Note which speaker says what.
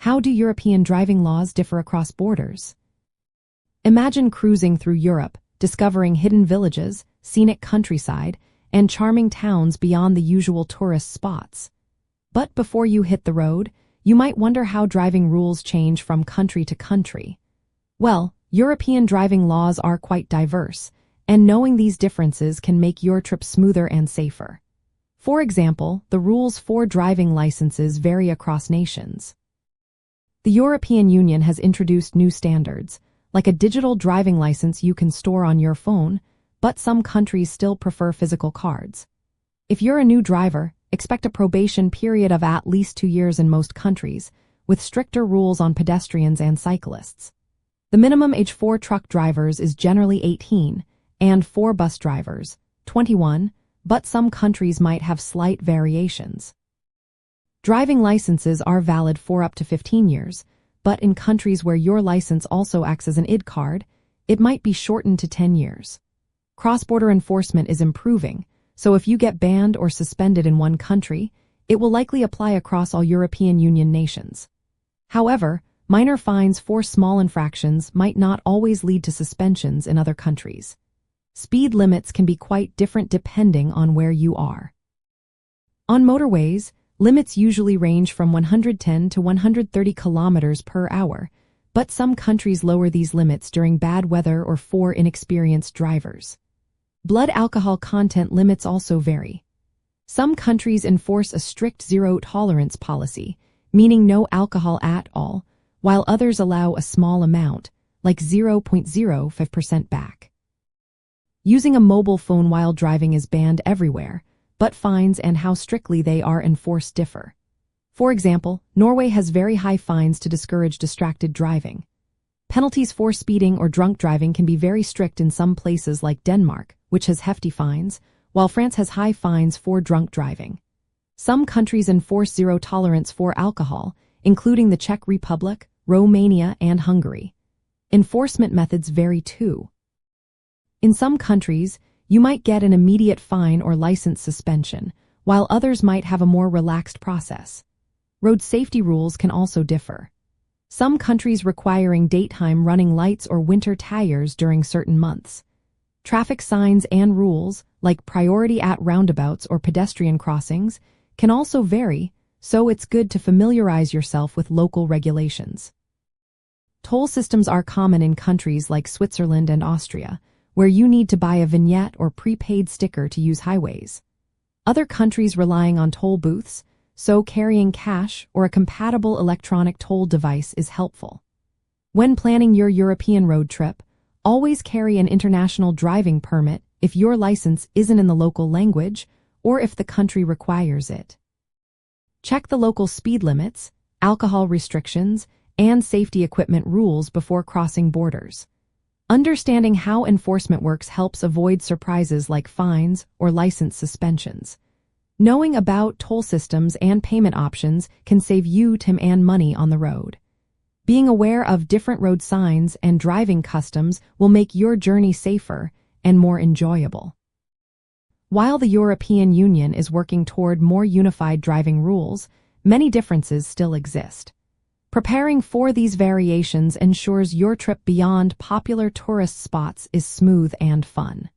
Speaker 1: How do European driving laws differ across borders? Imagine cruising through Europe, discovering hidden villages, scenic countryside, and charming towns beyond the usual tourist spots. But before you hit the road, you might wonder how driving rules change from country to country. Well, European driving laws are quite diverse, and knowing these differences can make your trip smoother and safer. For example, the rules for driving licenses vary across nations. The European Union has introduced new standards, like a digital driving license you can store on your phone, but some countries still prefer physical cards. If you're a new driver, expect a probation period of at least 2 years in most countries, with stricter rules on pedestrians and cyclists. The minimum age for truck drivers is generally 18, and for bus drivers, 21, but some countries might have slight variations. Driving licenses are valid for up to 15 years, but in countries where your license also acts as an ID card, it might be shortened to 10 years. Cross-border enforcement is improving, so if you get banned or suspended in one country, it will likely apply across all European Union nations. However, minor fines for small infractions might not always lead to suspensions in other countries. Speed limits can be quite different depending on where you are. On motorways, limits usually range from 110 to 130 kilometers per hour, but some countries lower these limits during bad weather or for inexperienced drivers. Blood alcohol content limits also vary. Some countries enforce a strict zero-tolerance policy, meaning no alcohol at all, while others allow a small amount, like 0.05% back. Using a mobile phone while driving is banned everywhere, but fines and how strictly they are enforced differ. For example, Norway has very high fines to discourage distracted driving. Penalties for speeding or drunk driving can be very strict in some places like Denmark, which has hefty fines, while France has high fines for drunk driving. Some countries enforce zero tolerance for alcohol, including the Czech Republic, Romania, and Hungary. Enforcement methods vary too. In some countries, you might get an immediate fine or license suspension, while others might have a more relaxed process. Road safety rules can also differ. Some countries requiring daytime running lights or winter tires during certain months. Traffic signs and rules, like priority at roundabouts or pedestrian crossings, can also vary, so it's good to familiarize yourself with local regulations. Toll systems are common in countries like Switzerland and Austria, where you need to buy a vignette or prepaid sticker to use highways. Other countries relying on toll booths, so carrying cash or a compatible electronic toll device is helpful. When planning your European road trip, always carry an international driving permit if your license isn't in the local language or if the country requires it. Check the local speed limits, alcohol restrictions, and safety equipment rules before crossing borders. Understanding how enforcement works helps avoid surprises like fines or license suspensions. Knowing about toll systems and payment options can save you time and money on the road. Being aware of different road signs and driving customs will make your journey safer and more enjoyable. While the European Union is working toward more unified driving rules, many differences still exist. Preparing for these variations ensures your trip beyond popular tourist spots is smooth and fun.